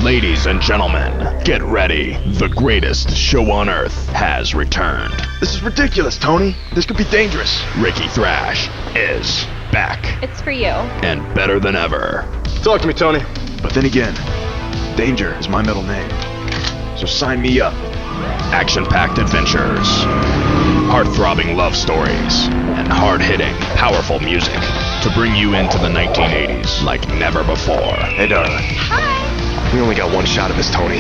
Ladies and gentlemen, get ready. The greatest show on earth has returned. This is ridiculous, Tony. This could be dangerous. Rikki Thrash is back. It's for you. And better than ever. Talk to me, Tony. But then again, danger is my middle name. So sign me up. Action-packed adventures, heart-throbbing love stories, and hard-hitting, powerful music to bring you into the 1980s like never before. Hey, darling. Hi. We only got one shot of this, Tony.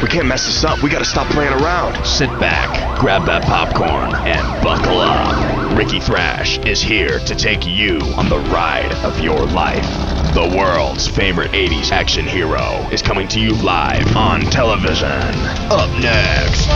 We can't mess this up. We gotta stop playing around. Sit back, grab that popcorn, and buckle up. Rikki Thrash is here to take you on the ride of your life. The world's favorite 80s action hero is coming to you live on television. Up next.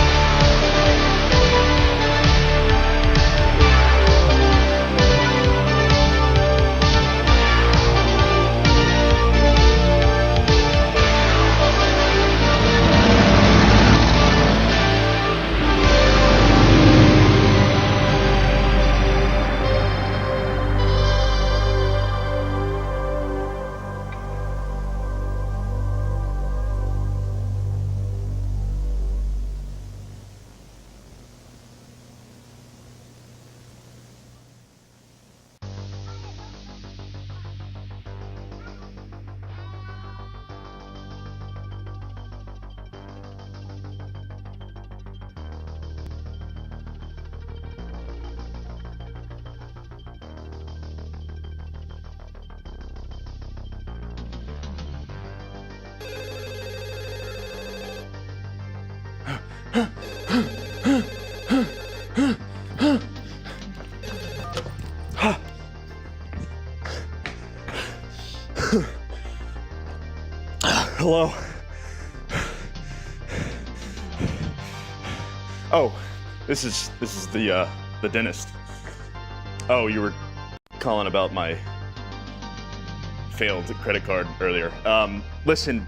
Hello? Oh, this is the dentist. Oh, you were calling about my failed credit card earlier. Listen,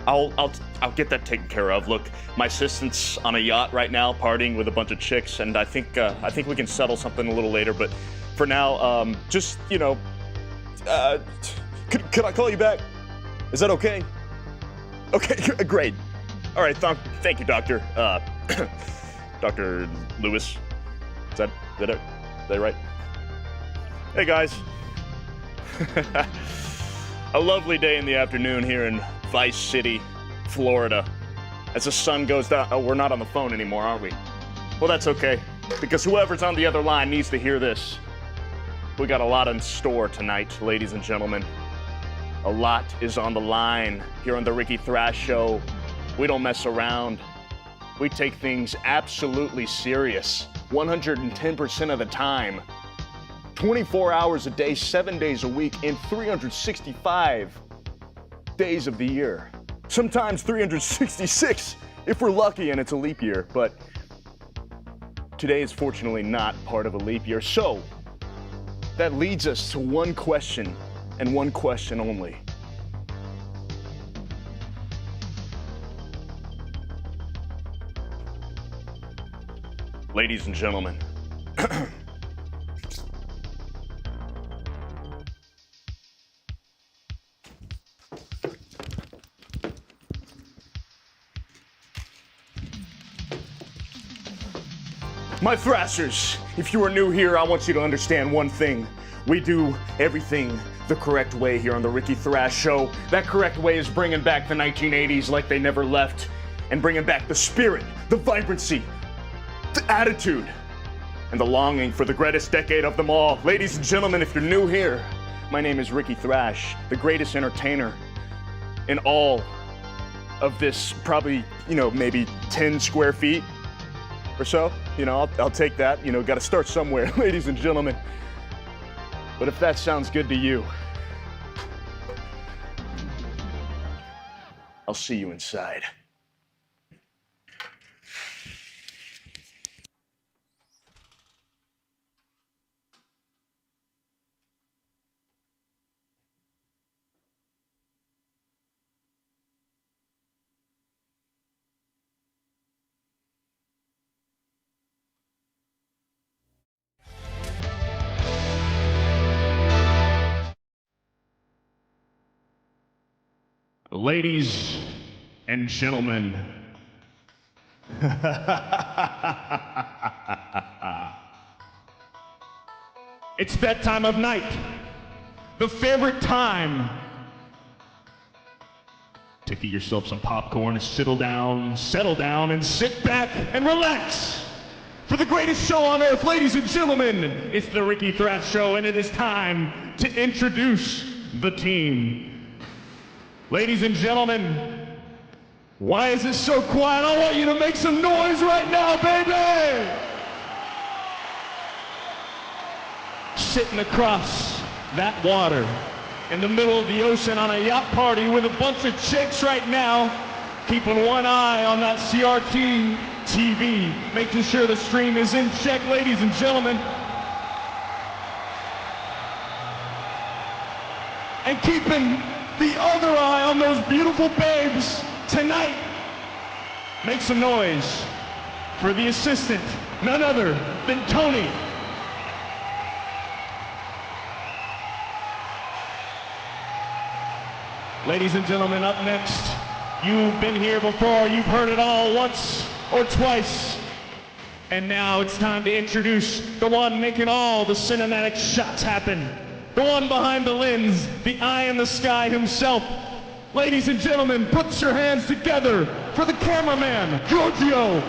I'll get that taken care of. Look, my assistant's on a yacht right now, partying with a bunch of chicks, and I think we can settle something a little later. But for now, just could I call you back? Is that okay? Okay, great. All right, thank you, Doctor. Dr. Lewis. Is that right? Hey, guys. A lovely day in the afternoon here in Vice City, Florida. As the sun goes down. Oh, we're not on the phone anymore, are we? Well, that's okay, because whoever's on the other line needs to hear this. We got a lot in store tonight, ladies and gentlemen. A lot is on the line here on the Rikki Thrash Show. We don't mess around. We take things absolutely serious, 110% of the time. 24 hours a day, 7 days a week, and 365 days of the year. Sometimes 366 if we're lucky and it's a leap year, but today is fortunately not part of a leap year. So that leads us to one question, and one question only. Ladies and gentlemen, my Thrashers, if you are new here, I want you to understand one thing. We do everything the correct way here on the Rikki Thrash Show. That correct way is bringing back the 1980s like they never left, and bringing back the spirit, the vibrancy, the attitude, and the longing for the greatest decade of them all. Ladies and gentlemen, if you're new here, my name is Rikki Thrash, the greatest entertainer in all of this, probably, maybe 10 square feet or so. I'll take that. Got to start somewhere, ladies and gentlemen. But if that sounds good to you, I'll see you inside. Ladies and gentlemen, it's that time of night, the favorite time to get yourself some popcorn and settle down, and sit back and relax for the greatest show on earth, ladies and gentlemen. It's the Rikki Thrash Show, and it is time to introduce the team. Ladies and gentlemen, why is it so quiet? I want you to make some noise right now, baby! Sitting across that water in the middle of the ocean on a yacht party with a bunch of chicks right now, keeping one eye on that CRT TV, making sure the stream is in check, ladies and gentlemen. And keeping the other eye on those beautiful babes tonight. Make some noise for the assistant, none other than Tony. Ladies and gentlemen, up next, you've been here before, you've heard it all once or twice, and now it's time to introduce the one making all the cinematic shots happen, the one behind the lens, the eye in the sky himself. Ladies and gentlemen, put your hands together for the cameraman, Giorgio.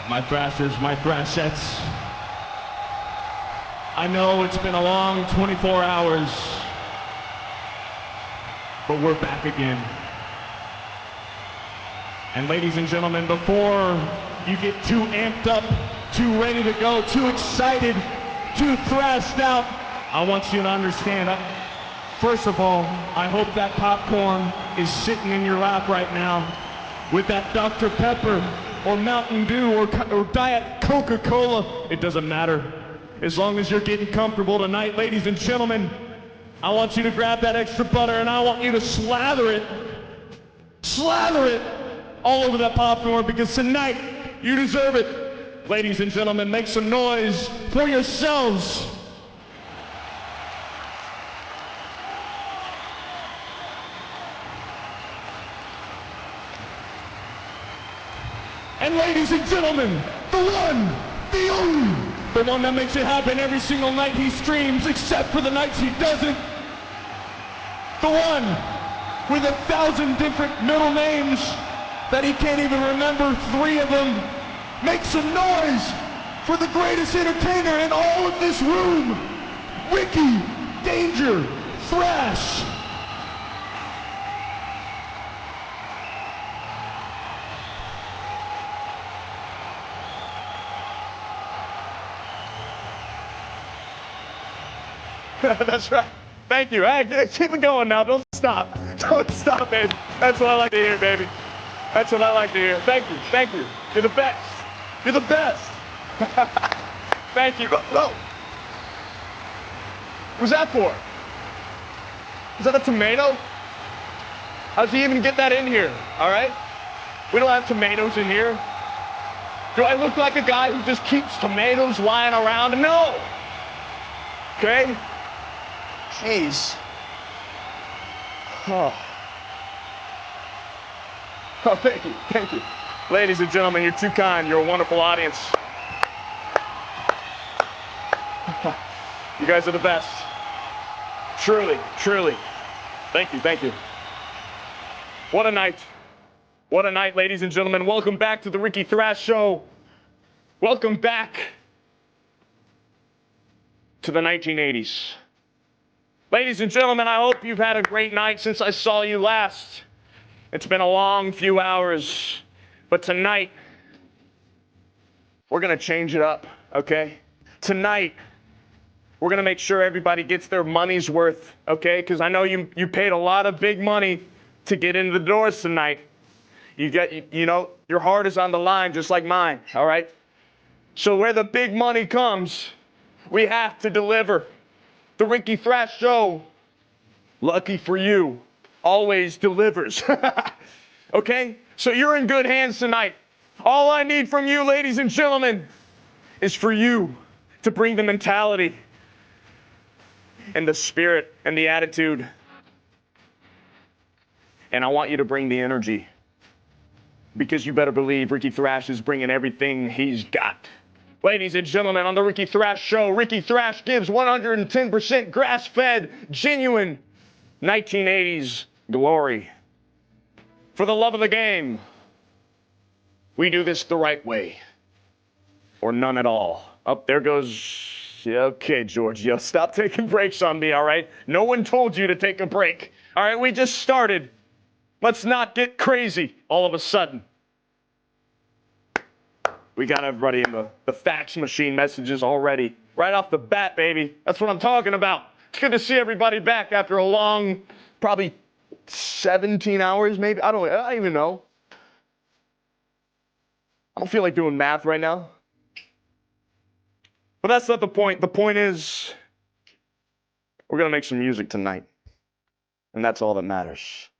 My thrashers, my thrashettes, I know it's been a long 24 hours, but we're back again. And ladies and gentlemen, before you get too amped up, too ready to go, too excited, too thrashed out, I want you to understand, first of all, I hope that popcorn is sitting in your lap right now with that Dr. Pepper or Mountain Dew or Diet Coca-Cola. It doesn't matter. As long as you're getting comfortable tonight, ladies and gentlemen, I want you to grab that extra butter and I want you to slather it all over that popcorn, because tonight you deserve it. Ladies and gentlemen, make some noise for yourselves. And ladies and gentlemen, the one, the only, the one that makes it happen every single night he streams, except for the nights he doesn't. The one with 1,000 different middle names that he can't even remember 3 of them. Make some noise for the greatest entertainer in all of this room, Rikki Danger Thrash. That's right. Thank you. Hey, keep it going now. Don't stop. Don't stop, baby. That's what I like to hear, baby. That's what I like to hear. Thank you. Thank you. You're the best. You're the best. Thank you. No. What's that for? Is that a tomato? How does he even get that in here? All right? We don't have tomatoes in here. Do I look like a guy who just keeps tomatoes lying around? No. Okay? Jeez. Oh. Oh, thank you, thank you. Ladies and gentlemen, you're too kind. You're a wonderful audience. You guys are the best. Truly, truly. Thank you, thank you. What a night. What a night, ladies and gentlemen. Welcome back to the Rikki Thrash Show. Welcome back to the 1980s. Ladies and gentlemen, I hope you've had a great night since I saw you last. It's been a long few hours, but tonight, we're gonna change it up, okay? Tonight, we're gonna make sure everybody gets their money's worth, okay? Because I know you paid a lot of big money to get into the doors tonight. You know, your heart is on the line just like mine, all right? So where the big money comes, we have to deliver. The Rikki Thrash Show, lucky for you, always delivers. Okay? So you're in good hands tonight. All I need from you, ladies and gentlemen, is for you to bring the mentality and the spirit and the attitude. And I want you to bring the energy. Because you better believe Rikki Thrash is bringing everything he's got. Ladies and gentlemen, on the Rikki Thrash Show, Rikki Thrash gives 110% grass-fed, genuine 1980s glory. For the love of the game, we do this the right way. Or none at all. Up there goes... Yeah, okay, George, yo, stop taking breaks on me, all right? No one told you to take a break. All right, we just started. Let's not get crazy all of a sudden. We got everybody in the fax machine messages already. Right off the bat, baby. That's what I'm talking about. It's good to see everybody back after a long, probably 17 hours, maybe. I don't even know. I don't feel like doing math right now. But that's not the point. The point is, we're going to make some music tonight. And that's all that matters.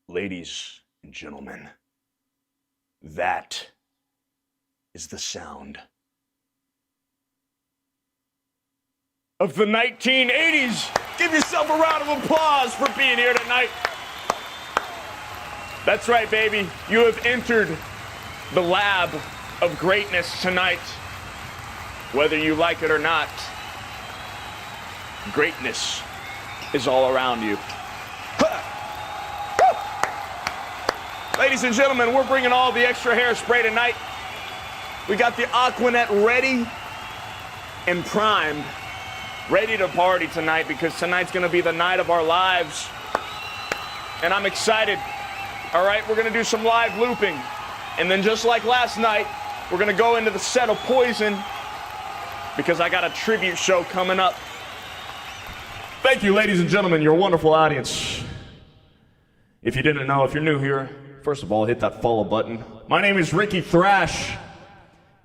Ladies and gentlemen, that is the sound of the 1980s. Give yourself a round of applause for being here tonight. That's right, baby. You have entered the lab of greatness tonight. Whether you like it or not, greatness is all around you. Ladies and gentlemen, we're bringing all the extra hairspray tonight. We got the Aquanet ready and primed, ready to party tonight because tonight's gonna be the night of our lives. And I'm excited. All right, we're gonna do some live looping. And then just like last night, we're gonna go into the set of Poison because I got a tribute show coming up. Thank you, ladies and gentlemen, your wonderful audience. If you didn't know, if you're new here, first of all, hit that follow button. My name is Rikki Thrash,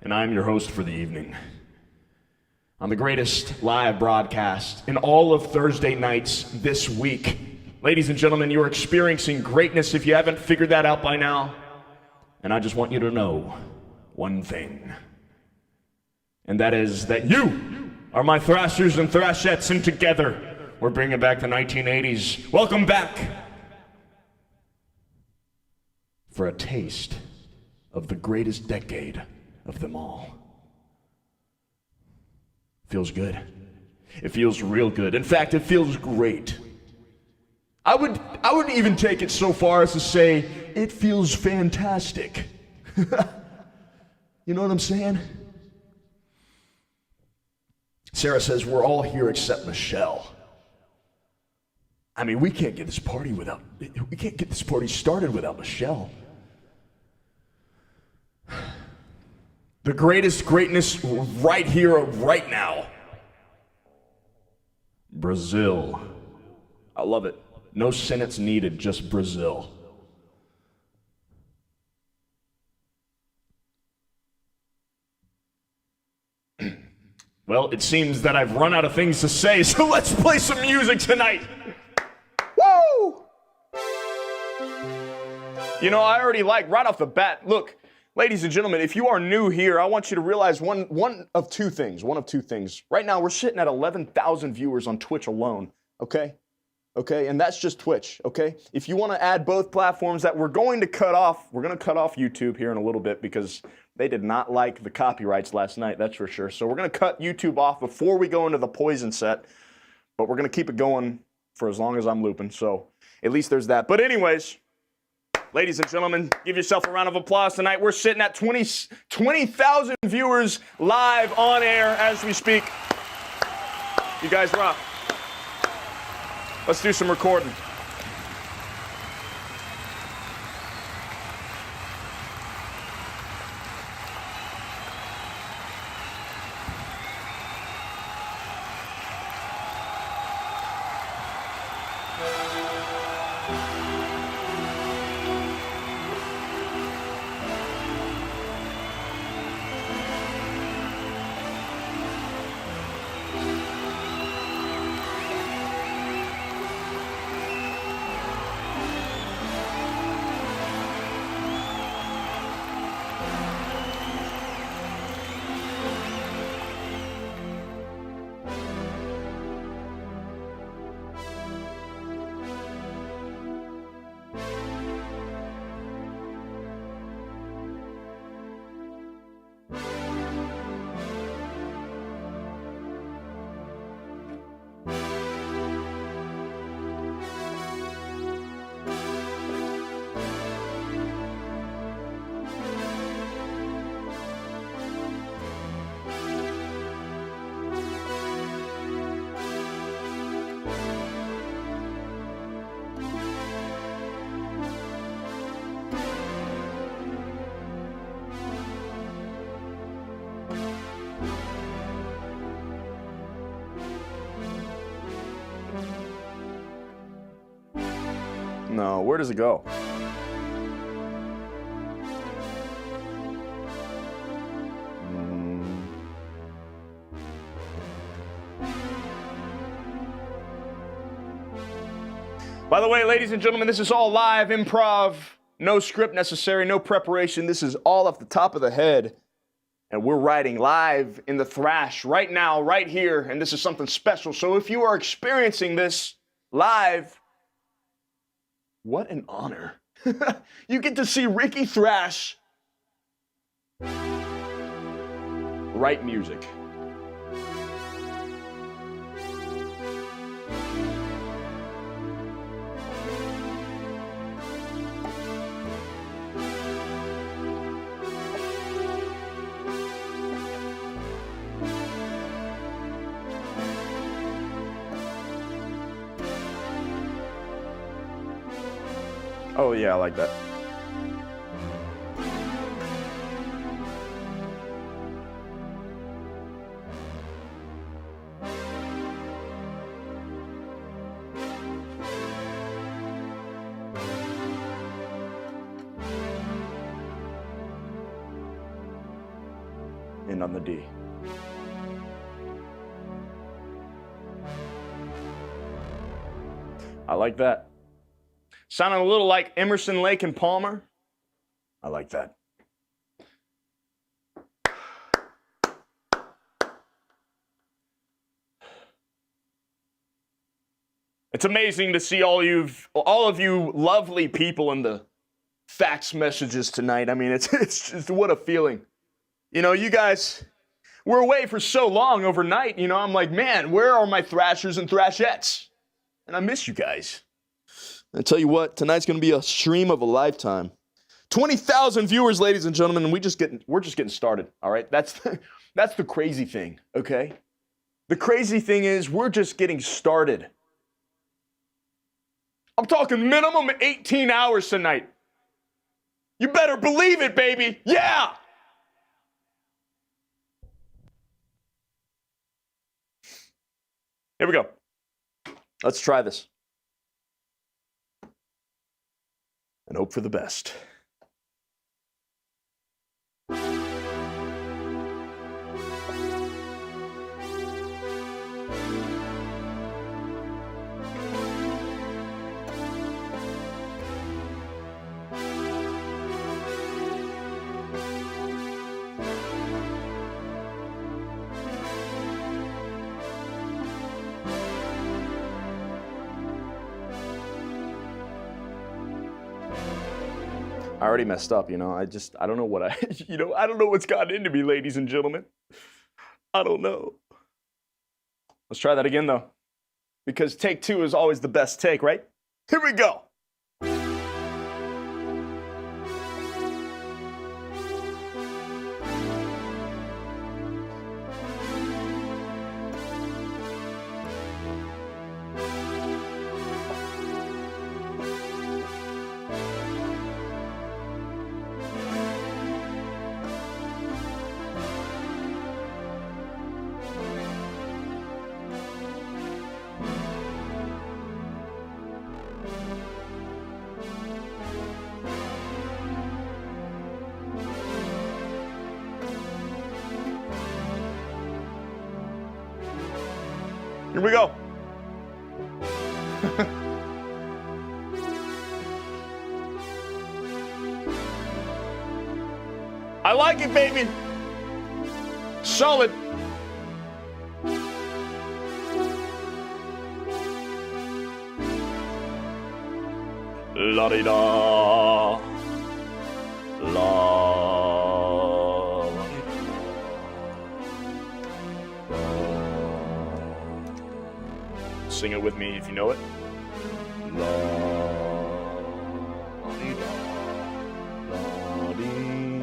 and I'm your host for the evening. On the greatest live broadcast in all of Thursday nights this week. Ladies and gentlemen, you are experiencing greatness if you haven't figured that out by now. And I just want you to know one thing. And that is that you are my thrashers and thrashettes, and together We're bringing back the 1980s. Welcome back for a taste of the greatest decade of them all. Feels good. It feels real good. In fact, it feels great. I would even take it so far as to say it feels fantastic. You know what I'm saying? Sarah says we're all here except Michelle. I mean, we can't get this party started without Michelle. The greatest greatness right here, right now. Brazil. I love it. No sentence needed, just Brazil. Well, it seems that I've run out of things to say, so let's play some music tonight. Woo! You know, I already like, right off the bat, look, ladies and gentlemen, if you are new here, I want you to realize one of two things. Right now, we're sitting at 11,000 viewers on Twitch alone, okay? Okay, and that's just Twitch, okay? If you want to add both platforms that we're going to cut off YouTube here in a little bit because they did not like the copyrights last night, that's for sure. So we're going to cut YouTube off before we go into the Poison set, but we're going to keep it going for as long as I'm looping, so at least there's that. But anyways, ladies and gentlemen, give yourself a round of applause tonight. We're sitting at 20,000 viewers live on air as we speak. You guys rock. Let's do some recording. No, where does it go? By the way, ladies and gentlemen, this is all live improv. No script necessary, no preparation. This is all off the top of the head. And we're writing live in the thrash right now, right here. And this is something special. So if you are experiencing this live, what an honor. You get to see Rikki Thrash write music. Oh yeah, I like that. And on the D. I like that. Sounding a little like Emerson, Lake, and Palmer. I like that. It's amazing to see all of you lovely people in the fax messages tonight. I mean, it's just what a feeling. You know, you guys were away for so long overnight. You know, I'm like, man, where are my thrashers and thrashettes? And I miss you guys. I tell you what, tonight's going to be a stream of a lifetime. 20,000 viewers, ladies and gentlemen, and we're just getting started. All right, that's the crazy thing. Okay, the crazy thing is we're just getting started. I'm talking minimum 18 hours tonight. You better believe it, baby. Yeah. Here we go. Let's try this. And hope for the best. I already messed up, you know. I don't know what I don't know what's gotten into me, ladies and gentlemen. I don't know. Let's try that again, though. Because take two is always the best take, right? Here we go. Here we go. I like it, baby. Solid. La-di-da. La. Sing it with me if you know it. La, dee, da, la, dee.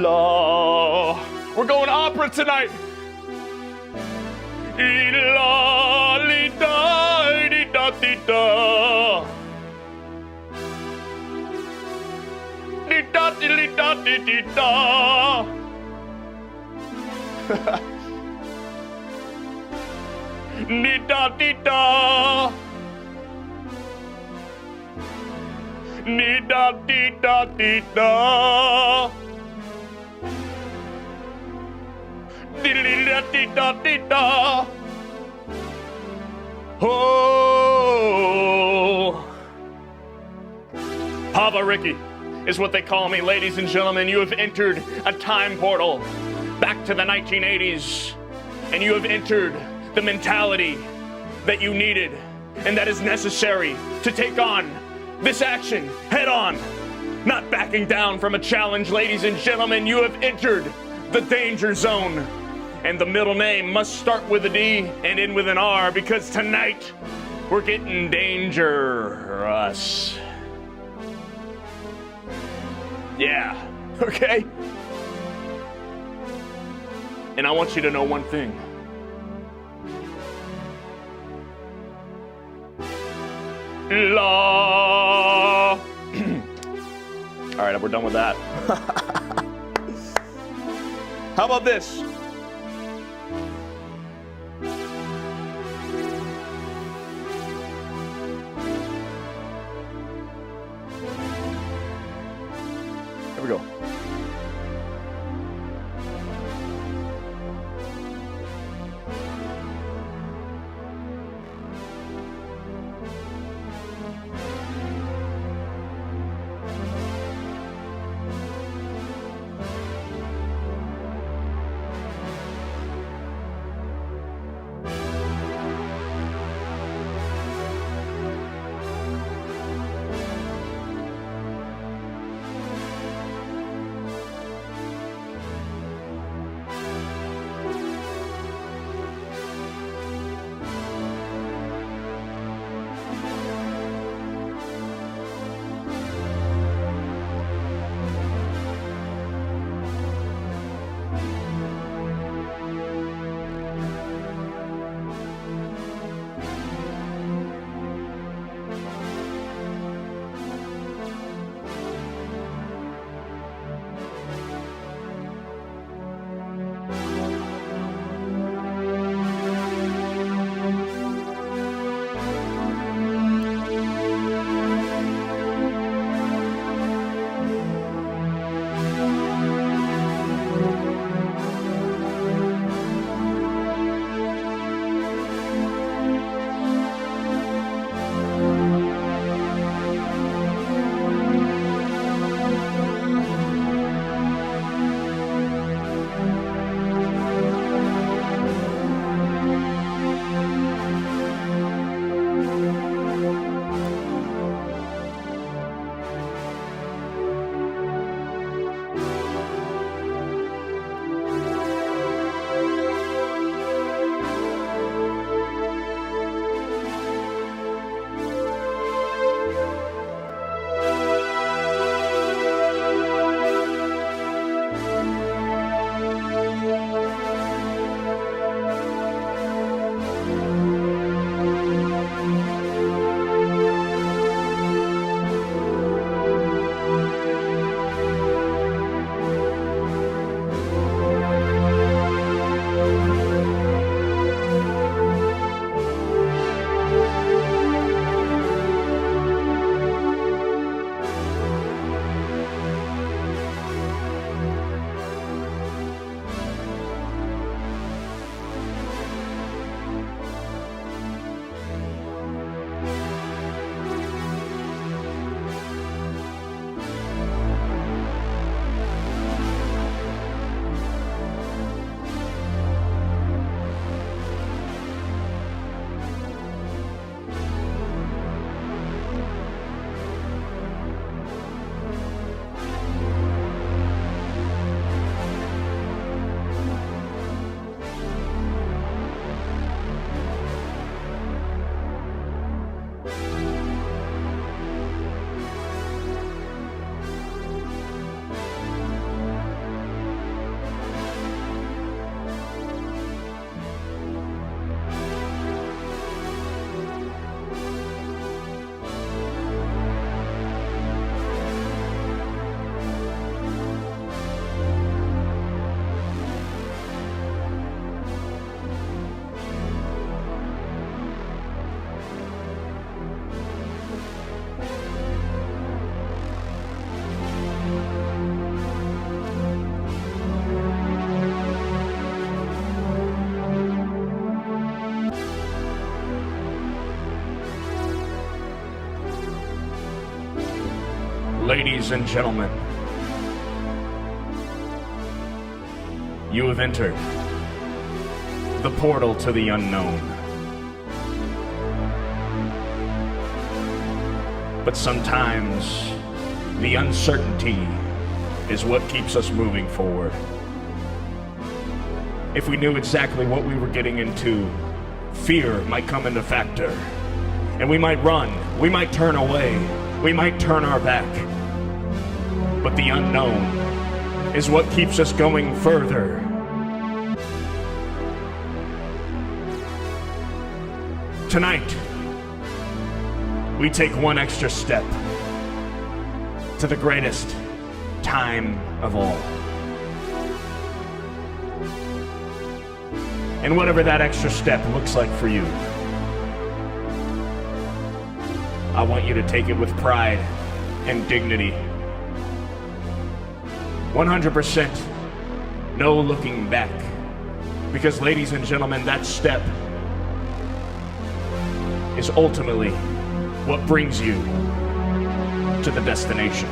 La. We're going opera tonight. La, li, da, di, da, di, da. Di, da, di, li, da, di, di, da. Ni-da-di-da. Ni-da-di-da-di-da. Di-di-da-di-da-di-da. Oh. Papa Rikki is what they call me, ladies and gentlemen. You have entered a time portal back to the 1980s, and you have entered the mentality that you needed and that is necessary to take on this action head on. Not backing down from a challenge, ladies and gentlemen. You have entered the danger zone, and the middle name must start with a D and end with an R, because tonight we're getting dangerous. Yeah, okay? And I want you to know one thing. La. All right, we're done with that. How about this? Here we go. Ladies and gentlemen, you have entered the portal to the unknown. But sometimes the uncertainty is what keeps us moving forward. If we knew exactly what we were getting into, fear might come into factor. And we might run, we might turn away, we might turn our back. But the unknown is what keeps us going further. Tonight, we take one extra step to the greatest time of all. And whatever that extra step looks like for you, I want you to take it with pride and dignity. 100%, no looking back. Because, ladies and gentlemen, that step is ultimately what brings you to the destination.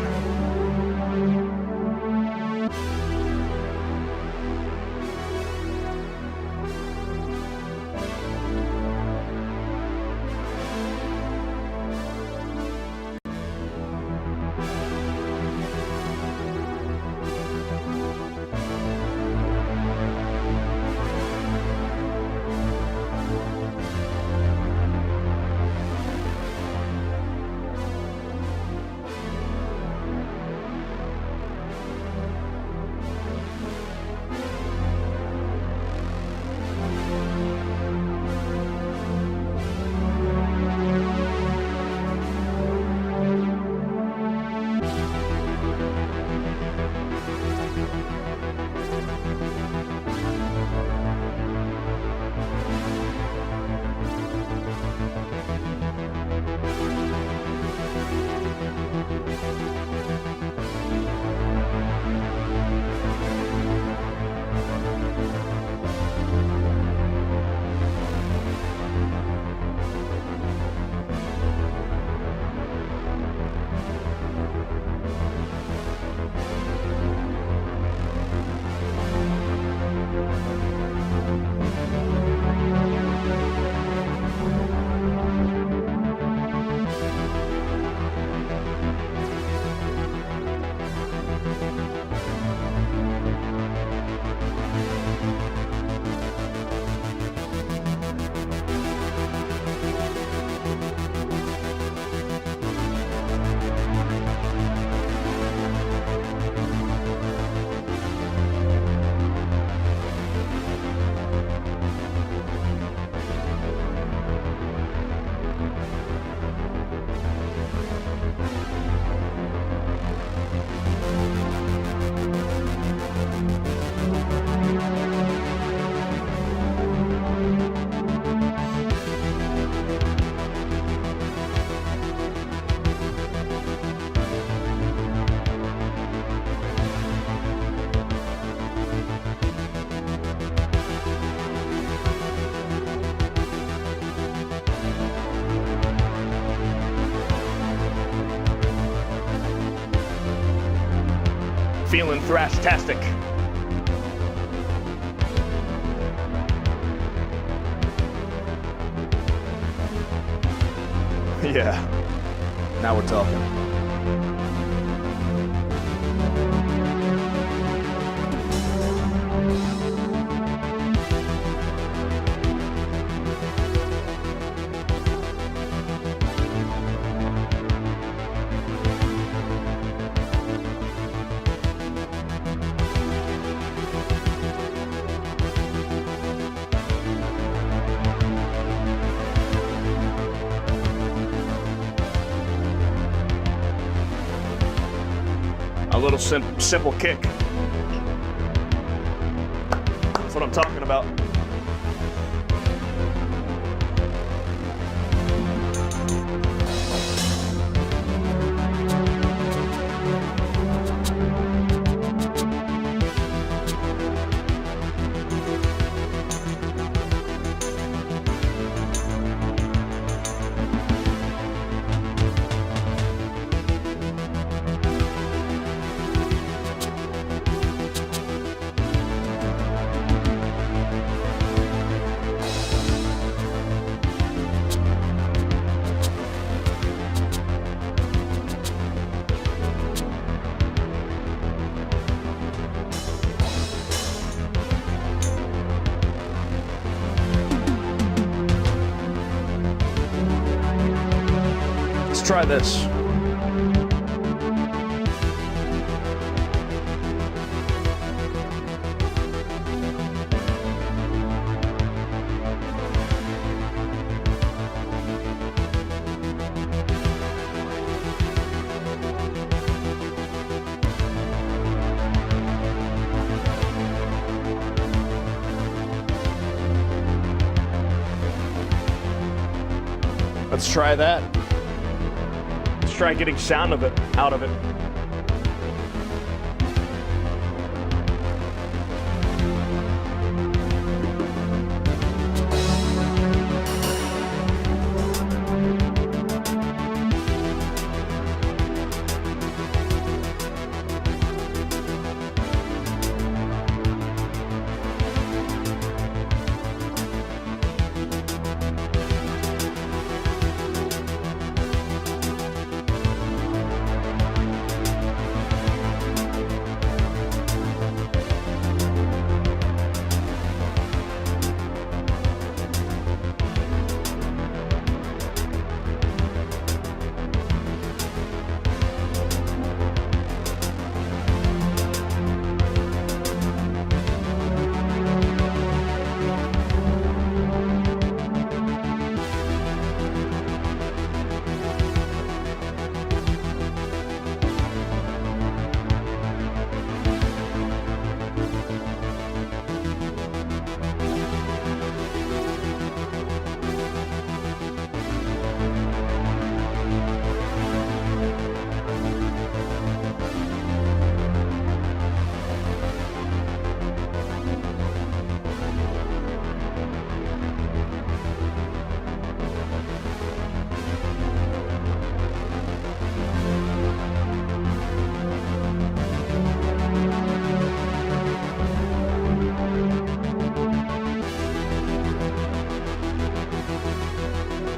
Feeling thrashtastic. Yeah, now we're talking. A little simple kick. That's what I'm talking about. try this. Let's try that. Let's try getting sound of it out of it.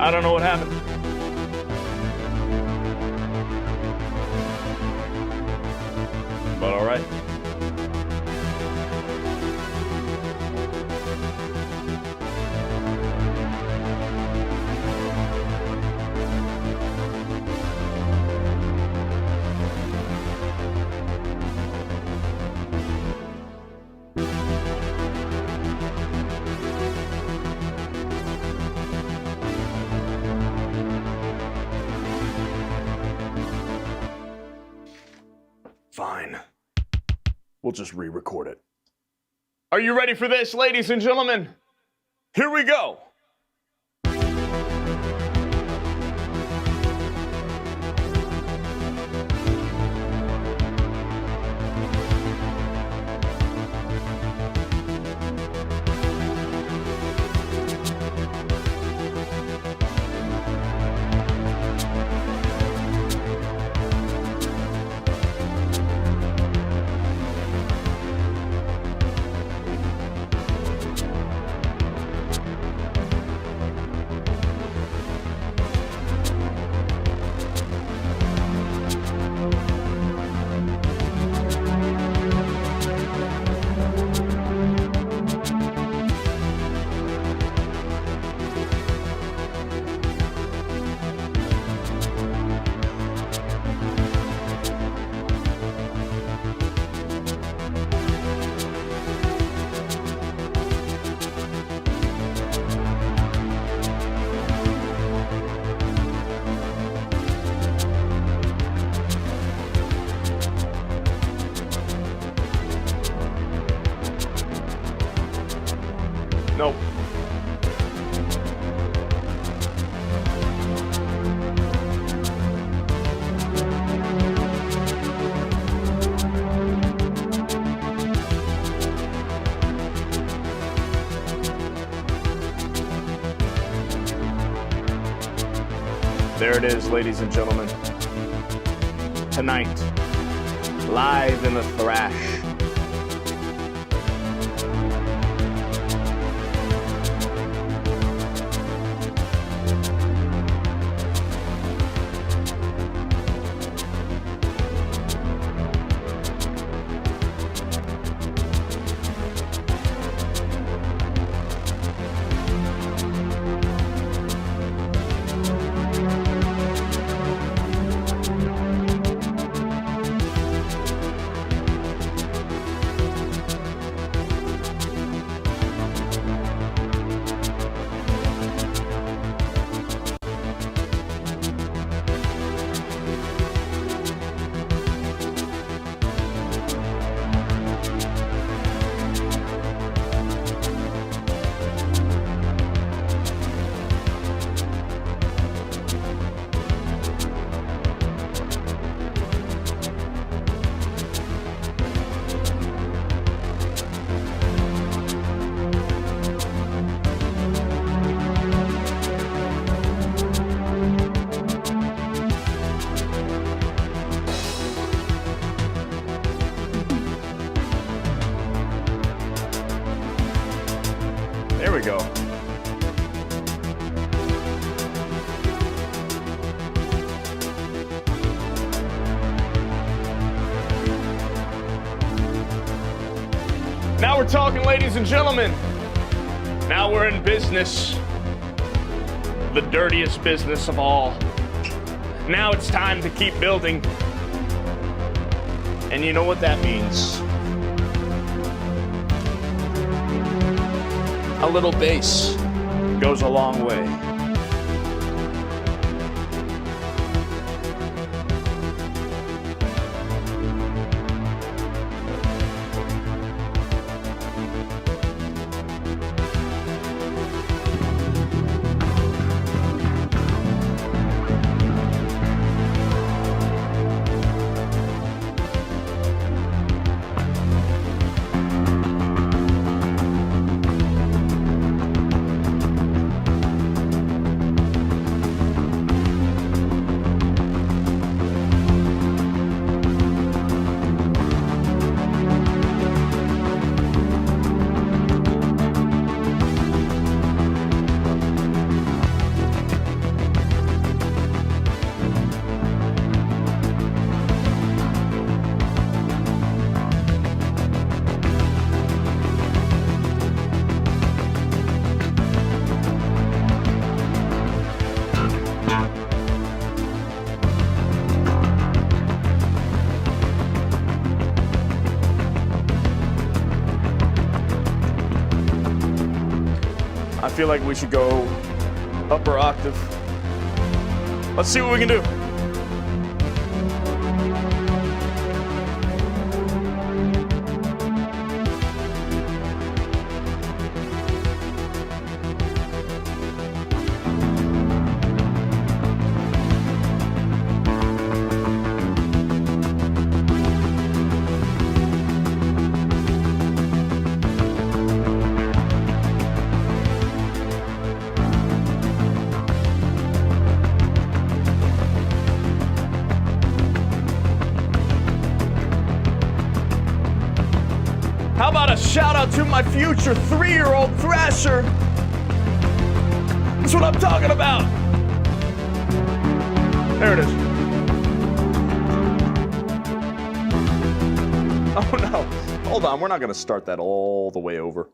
I don't know what happened. But all right. Fine. We'll just re-record it. Are you ready for this, ladies and gentlemen? Here we go. Nope. There it is, ladies and gentlemen. Tonight, live in the Thrash. Now we're talking, ladies and gentlemen. Now we're in business. The dirtiest business of all. Now it's time to keep building. And you know what that means. A little bass goes a long way. I feel like we should go upper octave. Let's see what we can do. How about a shout out to my future 3-year-old Thrasher? That's what I'm talking about. There it is. Oh no, hold on, we're not gonna start that all the way over.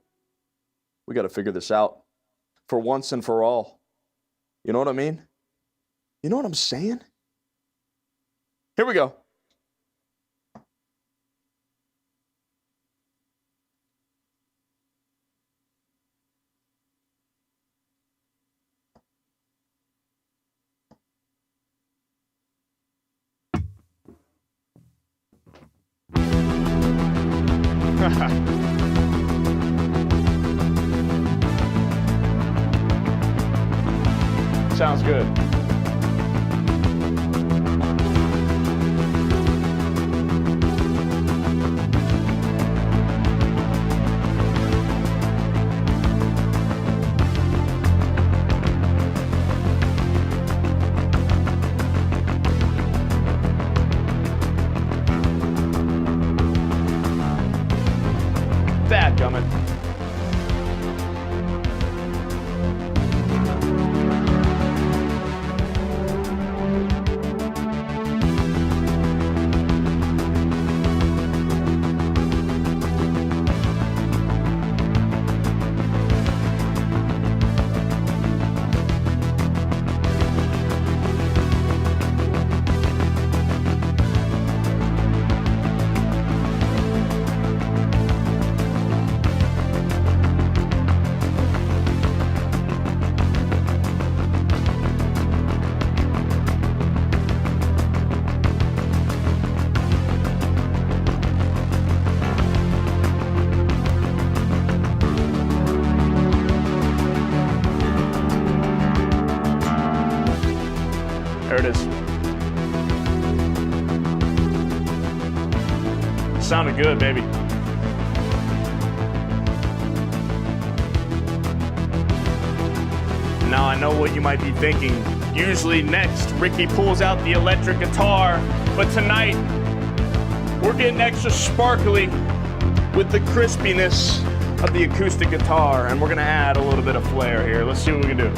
We gotta figure this out for once and for all. You know what I mean? You know what I'm saying? Here we go. Sounds good. Dadgummit. There it is. Sounded good, baby. Now I know what you might be thinking. Usually next, Rikki pulls out the electric guitar, but tonight, we're getting extra sparkly with the crispiness of the acoustic guitar, and we're gonna add a little bit of flair here. Let's see what we can do.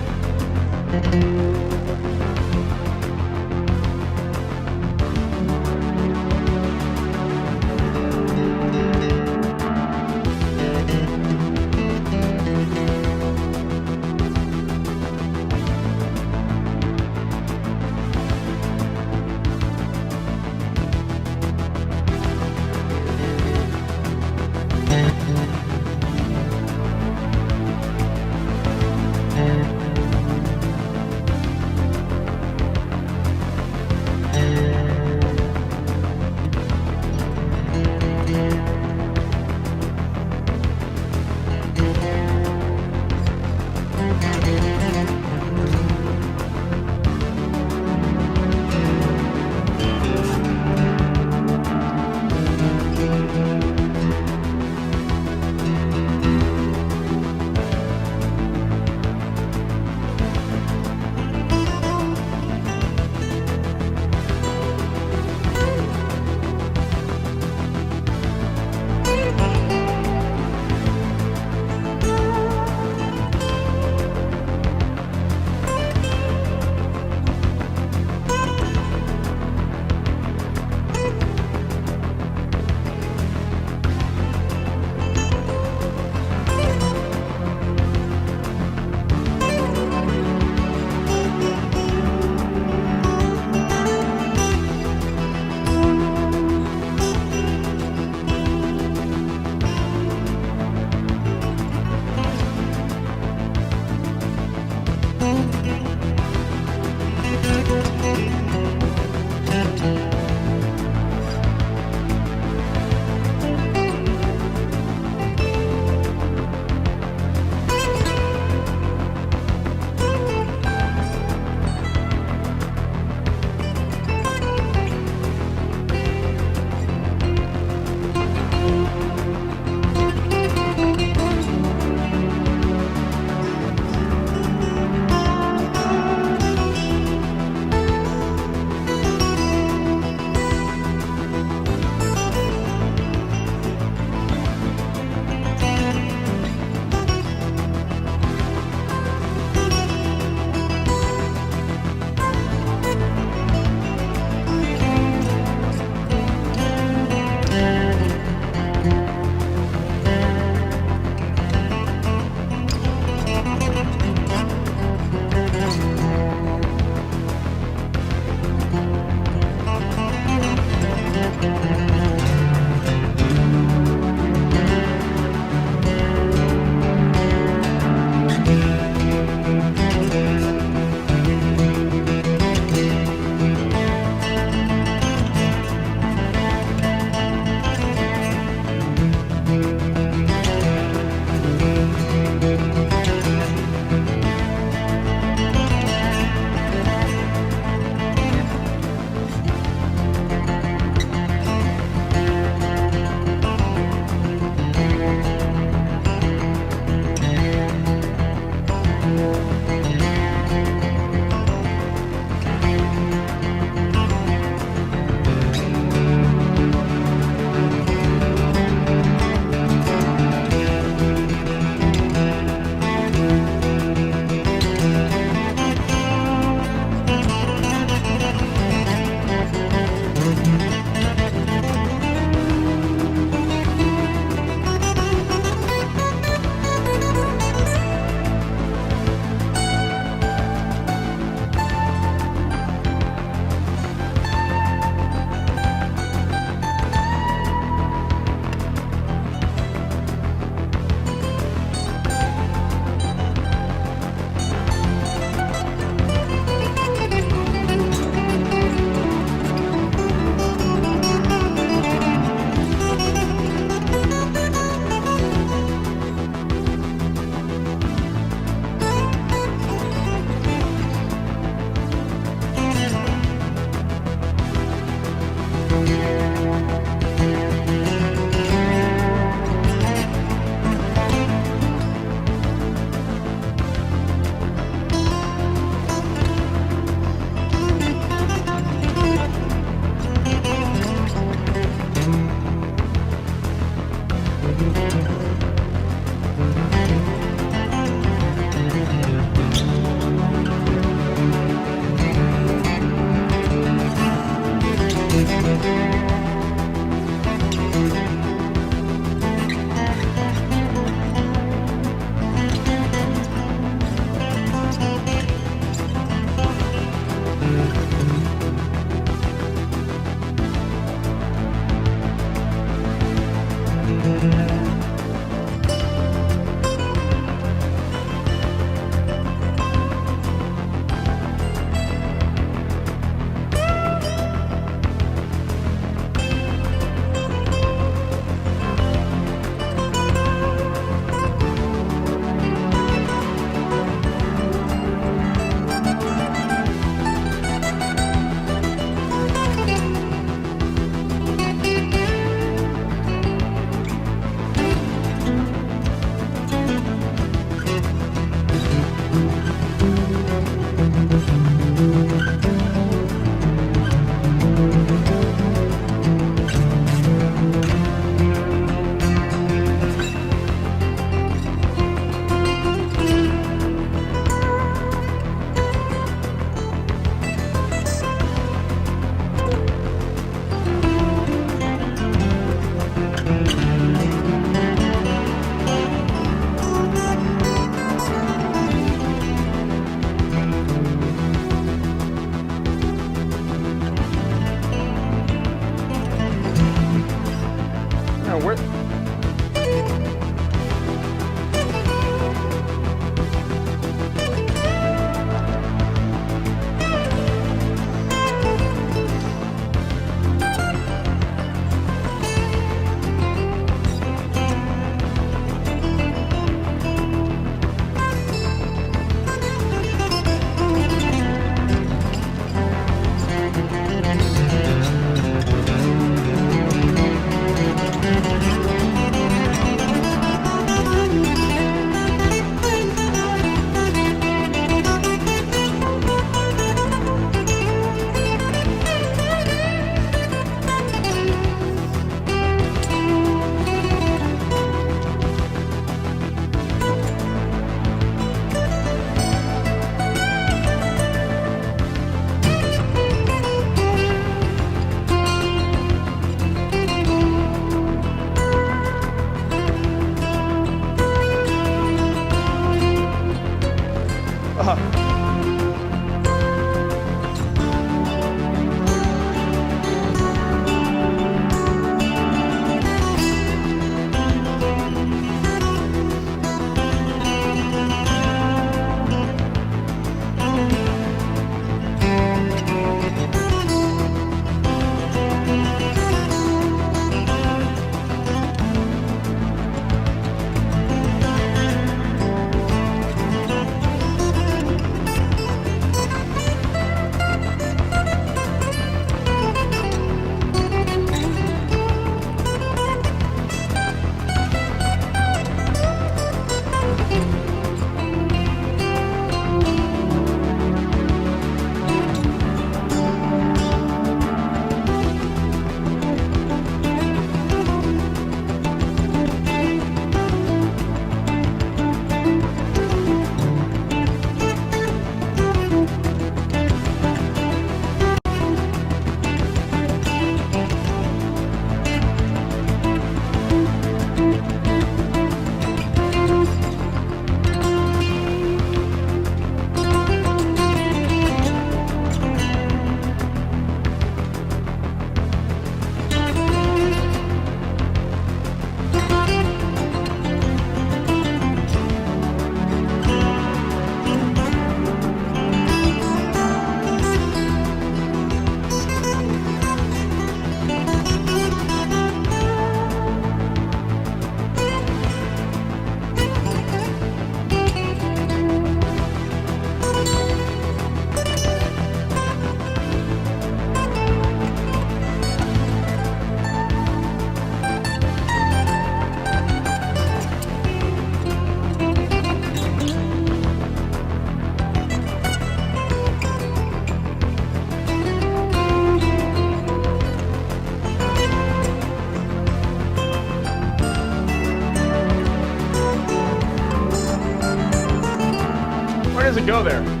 go there.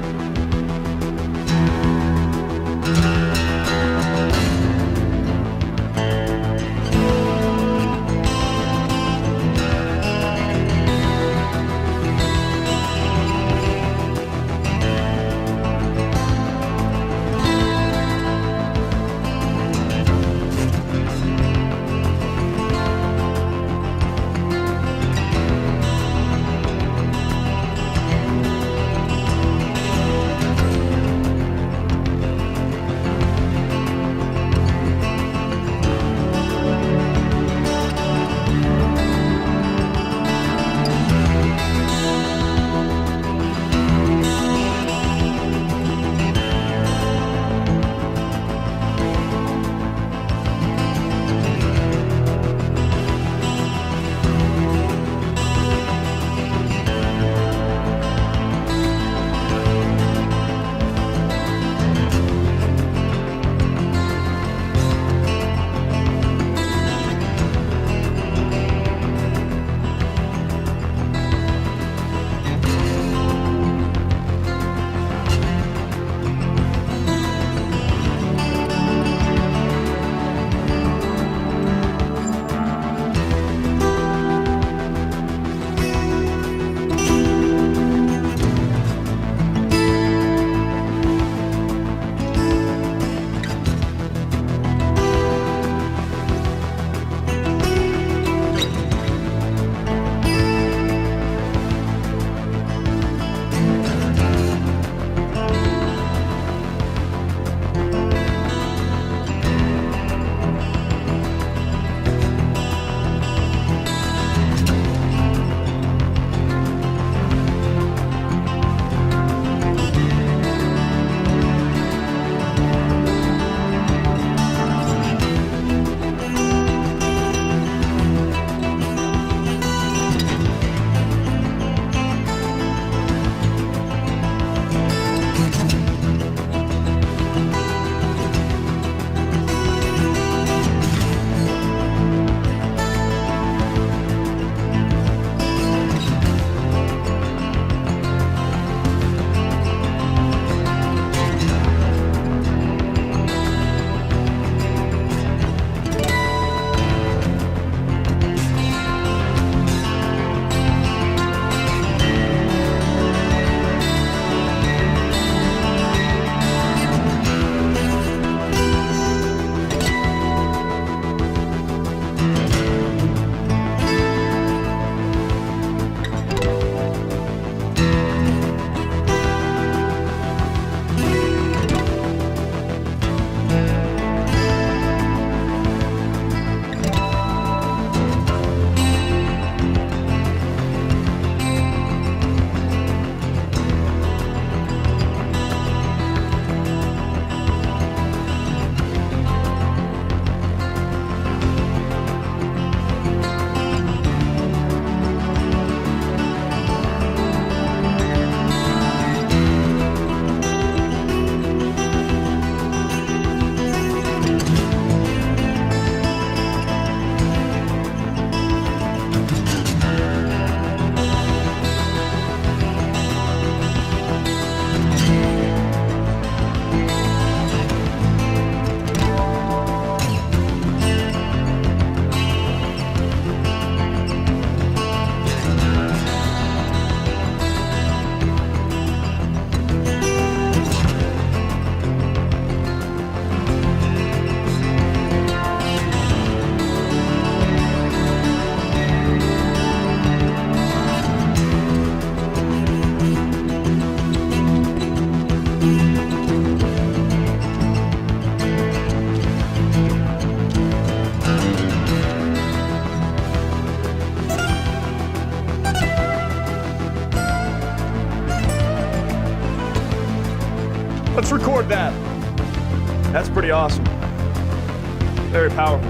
Let's record that. That's pretty awesome. Very powerful.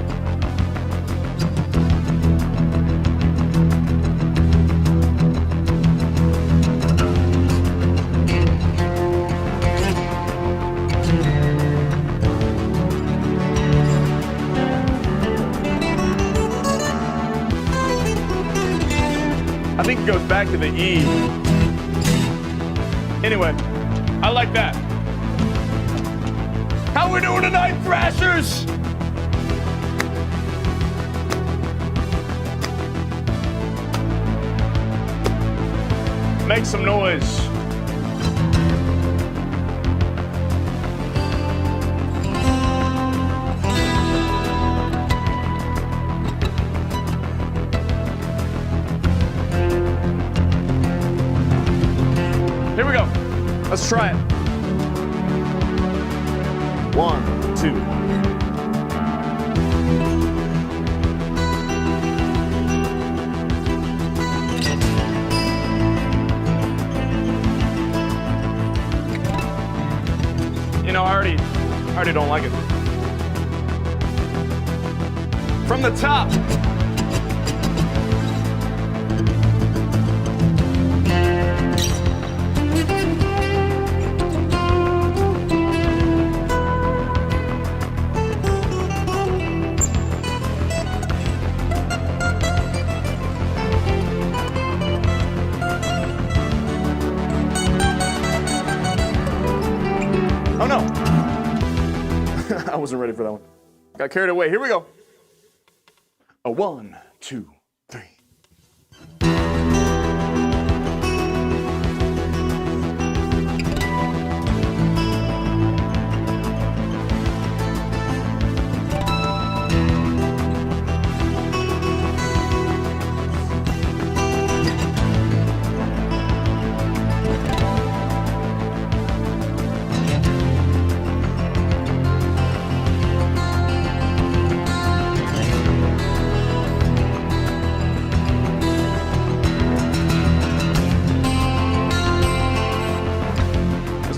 I think it goes back to the E Anyway, I like that. How we doing tonight, Thrashers? Make some noise. Here we go. Let's try it. 1, 2. You know, I already don't like it. From the top. Oh no. I wasn't ready for that one. Got carried away. Here we go. A 1, 2, 3.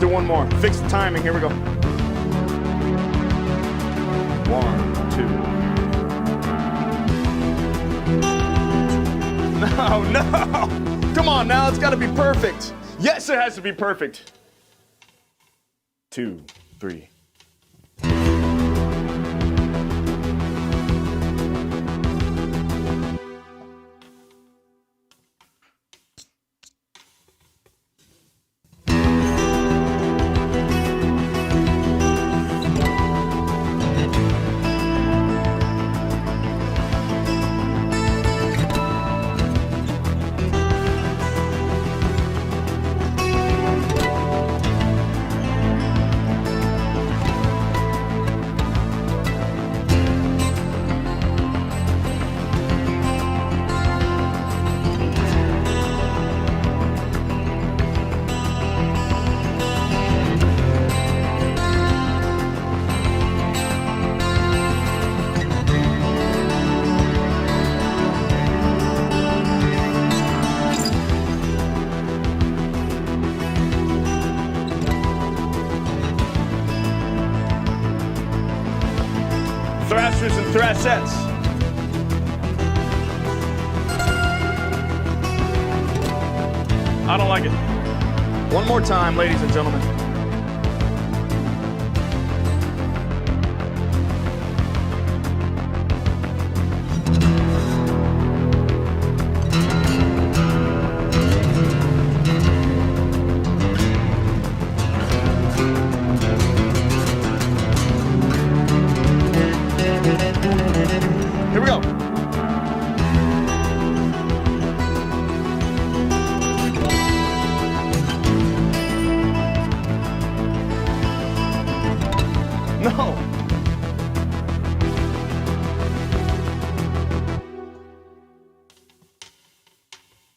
Do one more. Fix the timing. Here we go. 1, 2. No. Come on now. It's got to be perfect. Yes, it has to be perfect. 2, 3. Thrashers and Thrashettes. I don't like it. One more time, ladies and gentlemen. Here we go. No.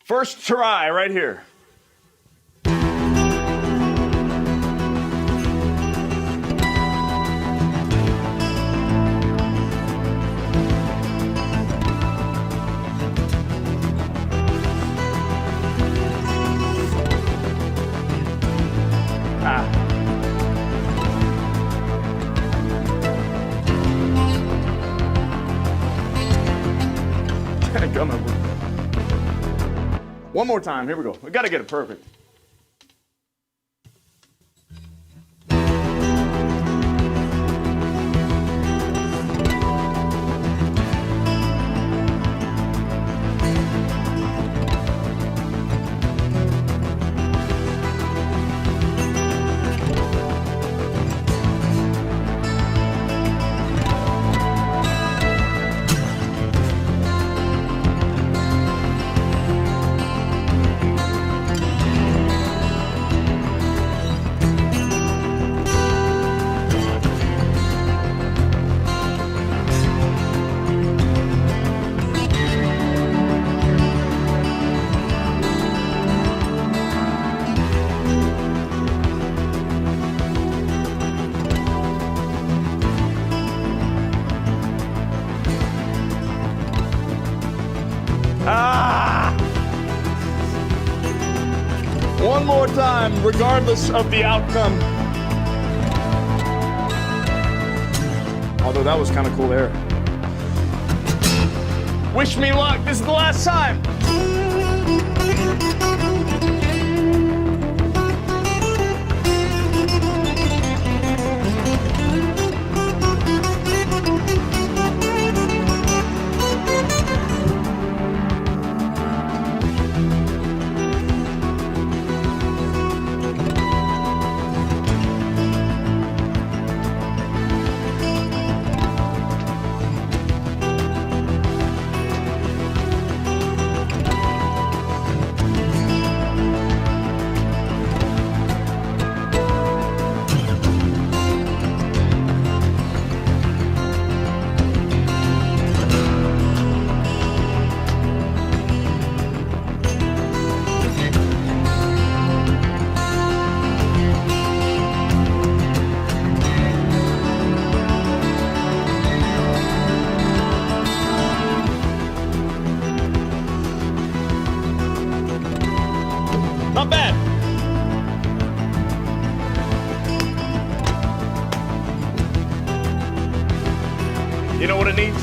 First try right here. One more time. Here we go. We got to get it perfect. one more time, regardless of the outcome. Although that was kind of cool there. Wish me luck. This is the last time. Not bad. You know what it needs?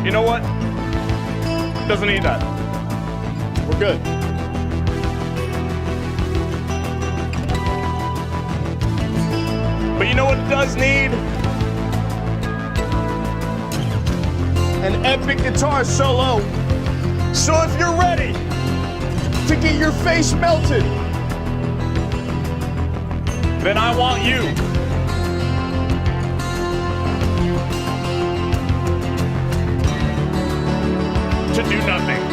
You know what? Doesn't need that. We're good. But you know what it does need? An epic guitar solo. So if you're ready to get your face melted, then I want you to do nothing.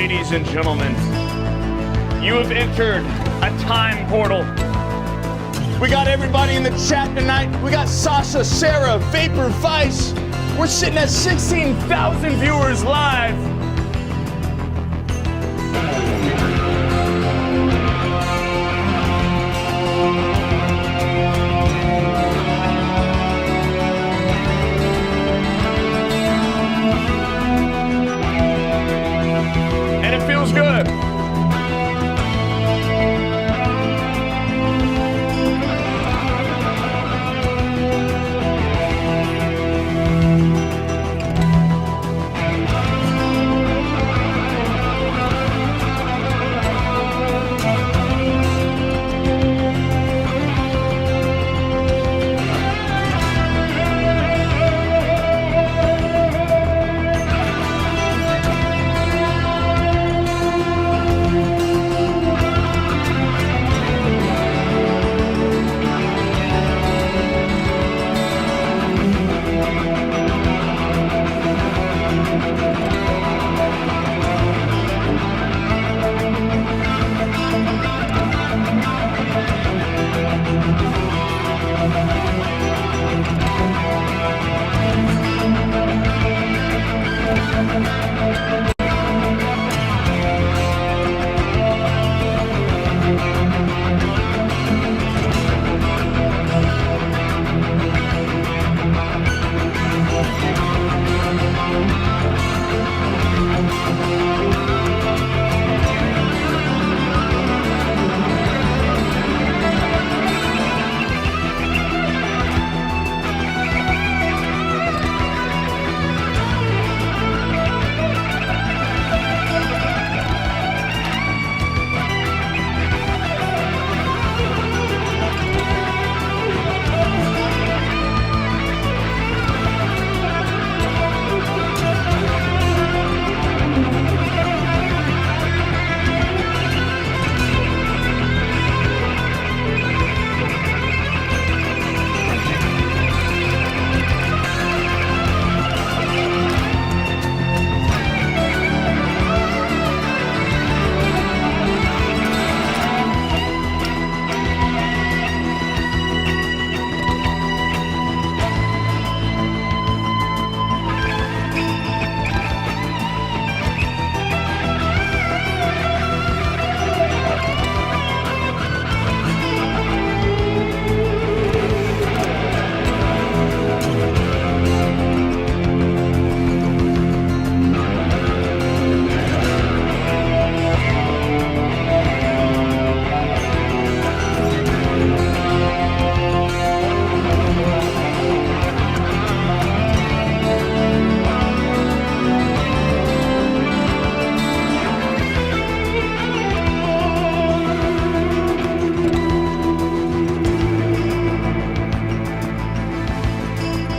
Ladies and gentlemen, you have entered a time portal. We got everybody in the chat tonight. We got Sasha, Sarah, Vapor, Vice. We're sitting at 16,000 viewers live. And it feels good.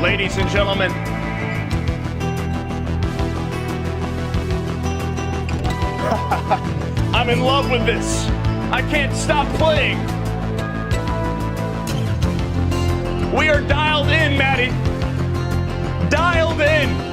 Ladies and gentlemen, I'm in love with this. I can't stop playing. We are dialed in, Maddie. Dialed in.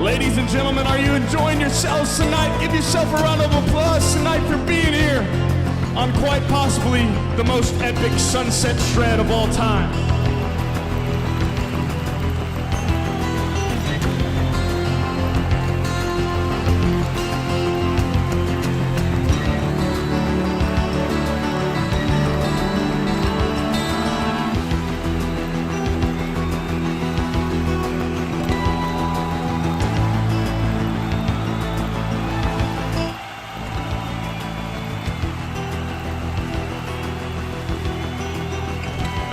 Ladies and gentlemen, are you enjoying yourselves tonight? Give yourself a round of applause tonight for being here on quite possibly the most epic sunset shred of all time.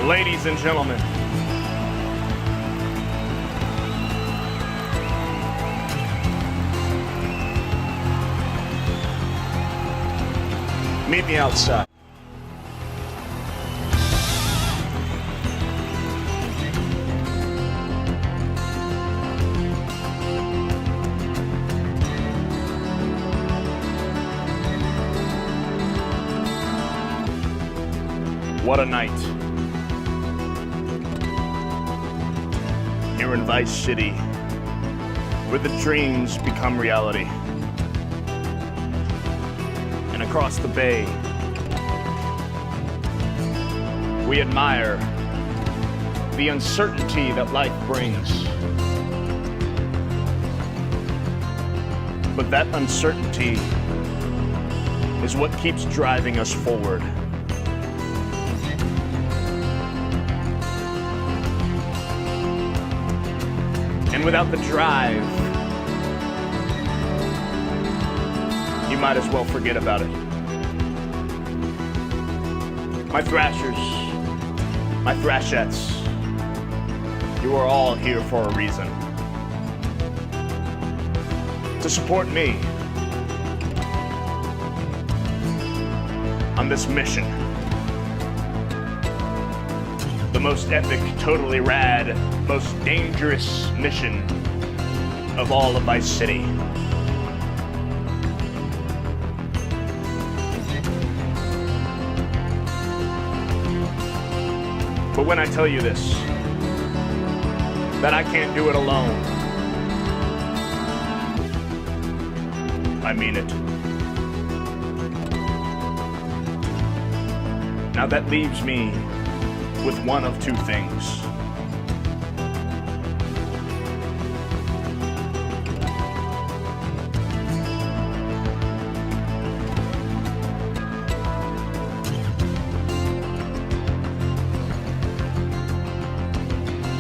Ladies and gentlemen, meet me outside. What a night. Here in Vice City, where the dreams become reality. And across the bay, we admire the uncertainty that life brings. But that uncertainty is what keeps driving us forward. And without the drive, you might as well forget about it. My thrashers, my thrashettes, you are all here for a reason. To support me on this mission. The most epic, totally rad, most dangerous mission of all of Vice City. But when I tell you this, that I can't do it alone, I mean it. Now that leaves me with one of two things.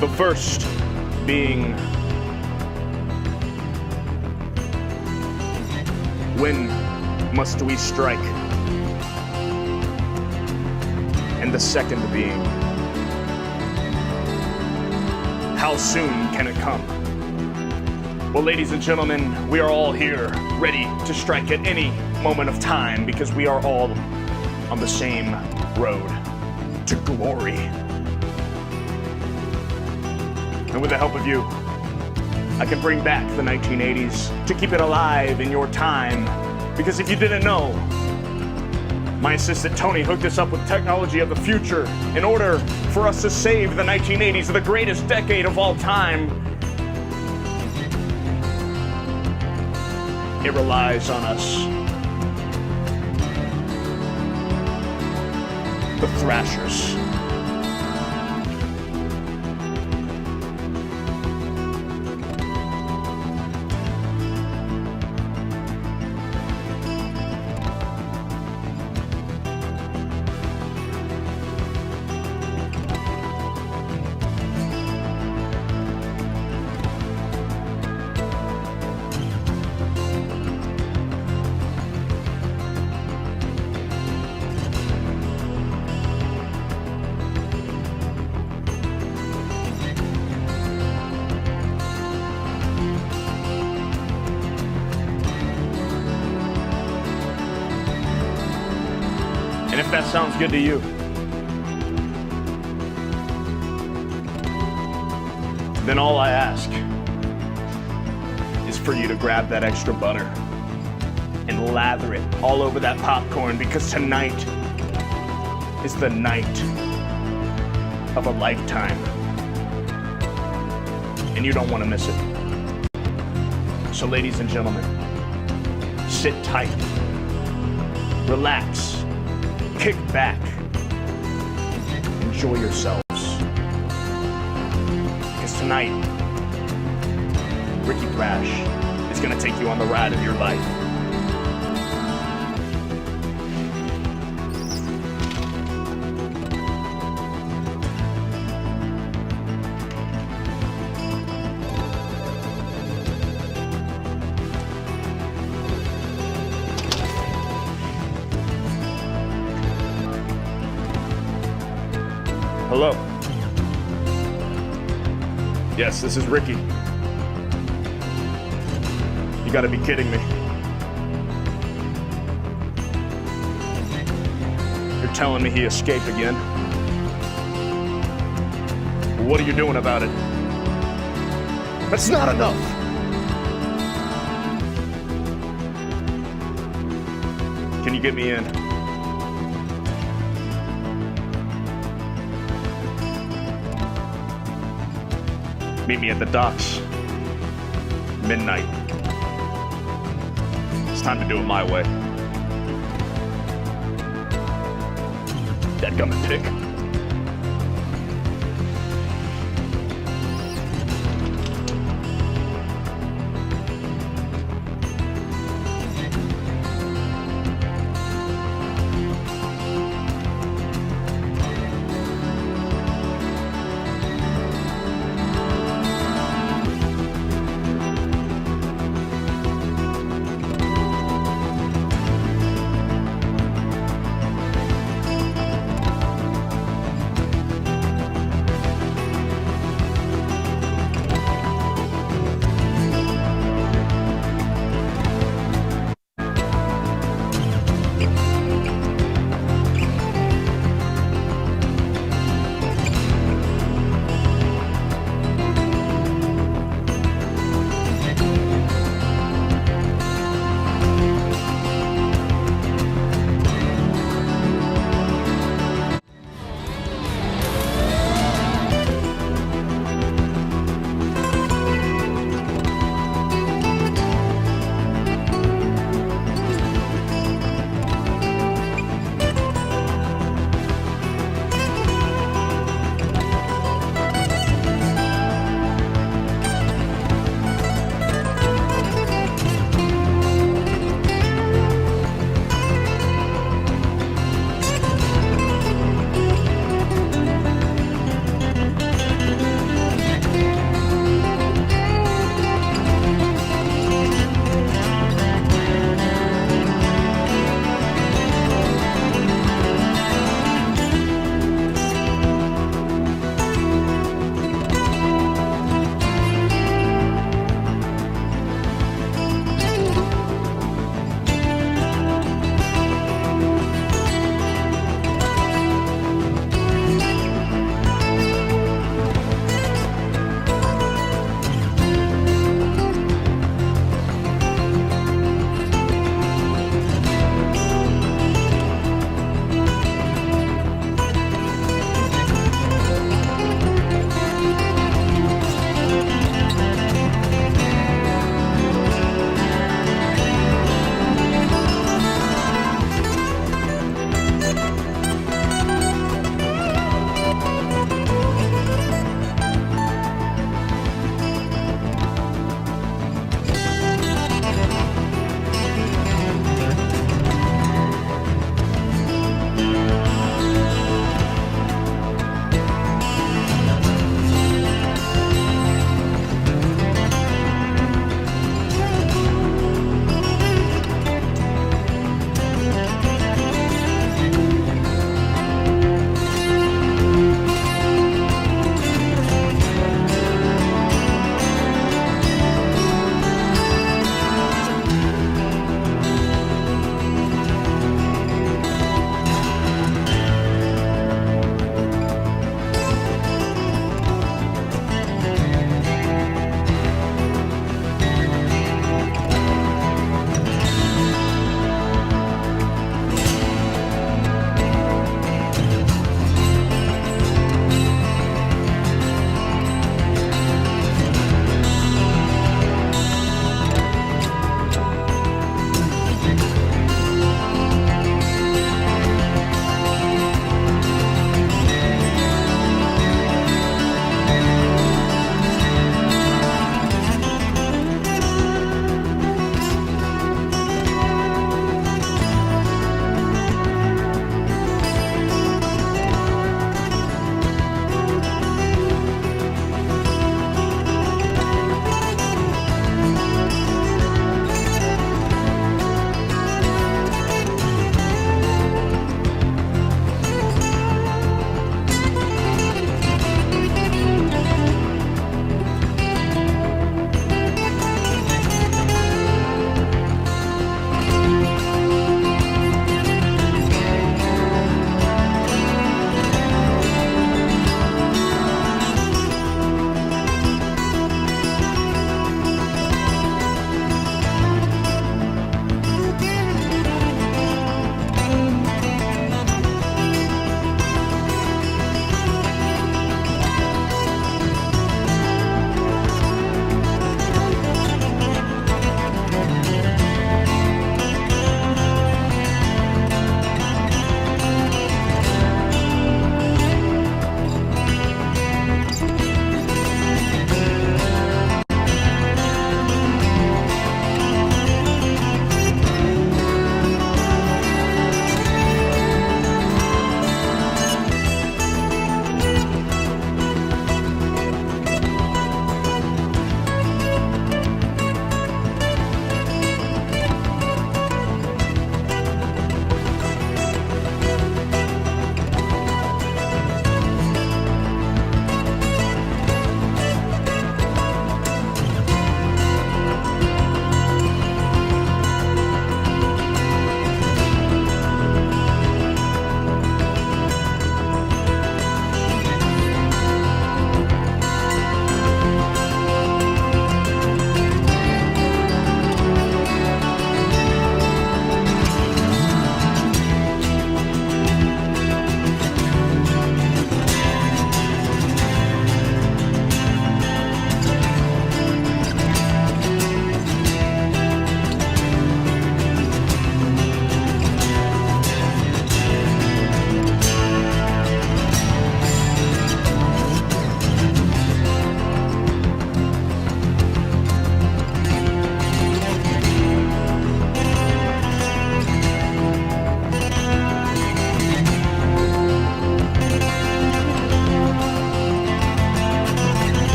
The first being, when must we strike? And the second being, how soon can it come? Well, ladies and gentlemen, we are all here, ready to strike at any moment of time because we are all on the same road to glory. And with the help of you, I can bring back the 1980s to keep it alive in your time. Because if you didn't know, my assistant Tony hooked us up with technology of the future in order for us to save the 1980s, the greatest decade of all time. It relies on us. The Thrashers. And if that sounds good to you, then all I ask is for you to grab that extra butter and lather it all over that popcorn, because tonight is the night of a lifetime. And you don't want to miss it. So, ladies and gentlemen, sit tight, relax, kick back, enjoy yourselves. Because tonight, Rikki Thrash is going to take you on the ride of your life. Hello. Yes, this is Rikki. You gotta be kidding me. You're telling me he escaped again? What are you doing about it? That's not enough! Can you get me in? Meet me at the docks. Midnight. It's time to do it my way. Dadgummit pig.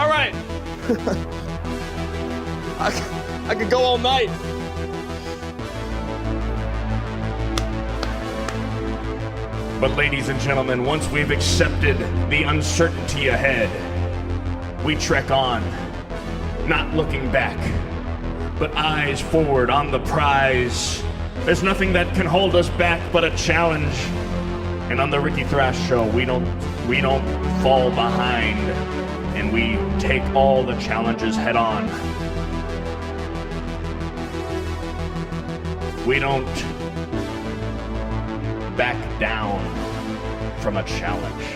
All right. I could go all night. But ladies and gentlemen, once we've accepted the uncertainty ahead, we trek on, not looking back, but eyes forward on the prize. There's nothing that can hold us back but a challenge. And on the Rikki Thrash Show, we don't fall behind, and we take all the challenges head on. We don't back down from a challenge.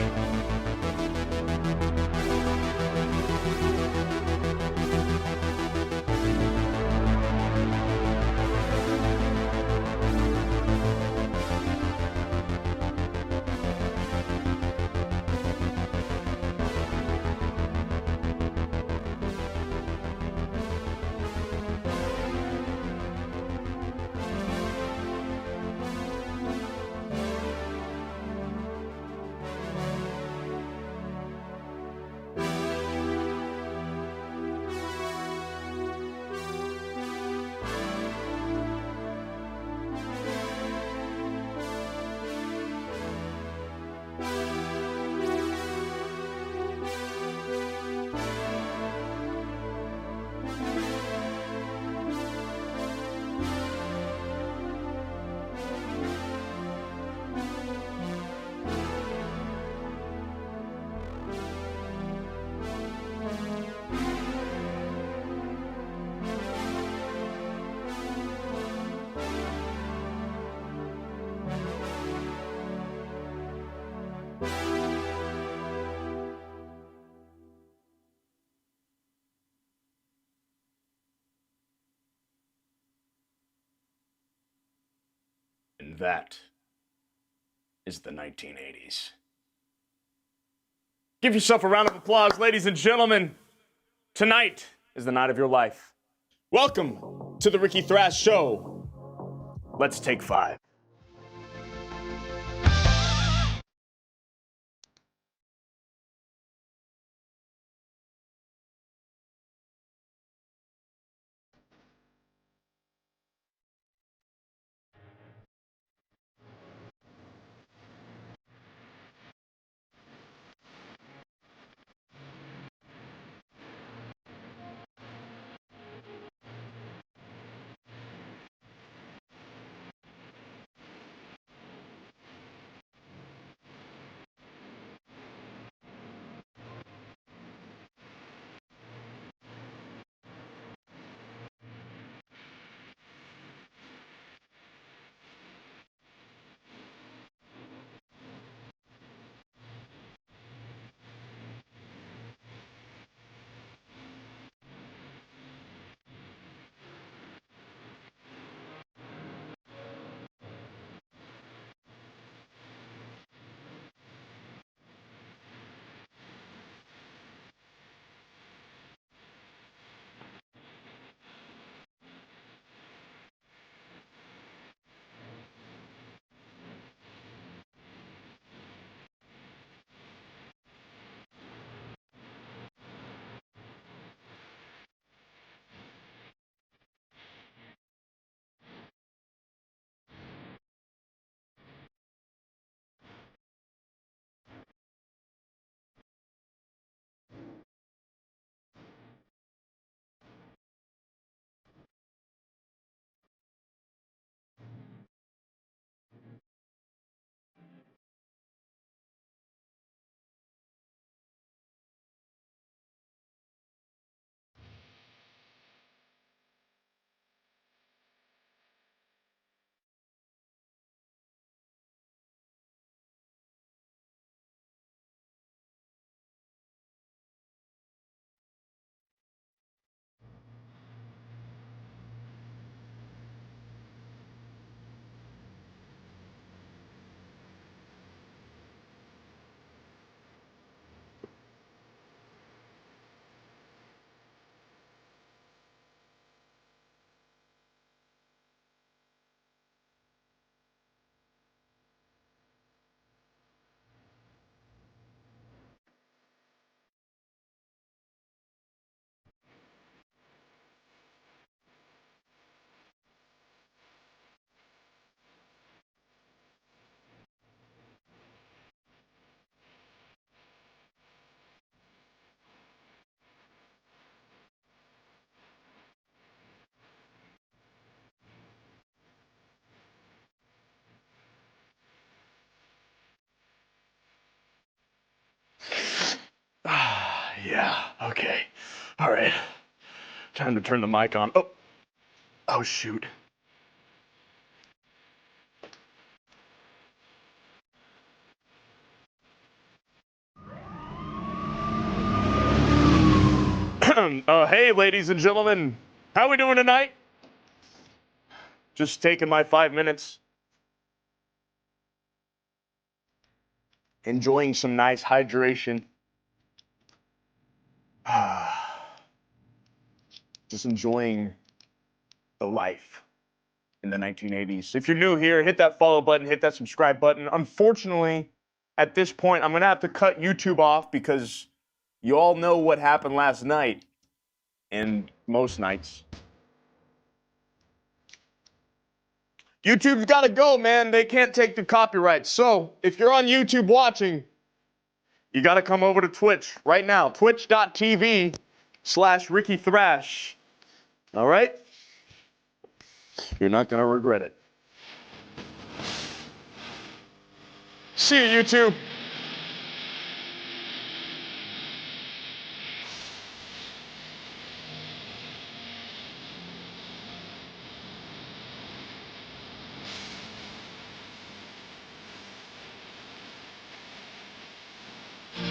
And that is the 1980s. Give yourself a round of applause, ladies and gentlemen. Tonight is the night of your life. Welcome to the Rikki Thrash Show. Let's take 5. Yeah, okay. All right. Time to turn the mic on. Oh, shoot. Hey, ladies and gentlemen. How we doing tonight? Just taking my 5 minutes. Enjoying some nice hydration. Just enjoying the life in the 1980s. If you're new here, hit that follow button, hit that subscribe button. Unfortunately, at this point, I'm going to have to cut YouTube off because you all know what happened last night and most nights. YouTube's got to go, man. They can't take the copyright. So if you're on YouTube watching, you got to come over to Twitch right now. Twitch.tv/Rikki Thrash. All right? You're not going to regret it. See you, YouTube.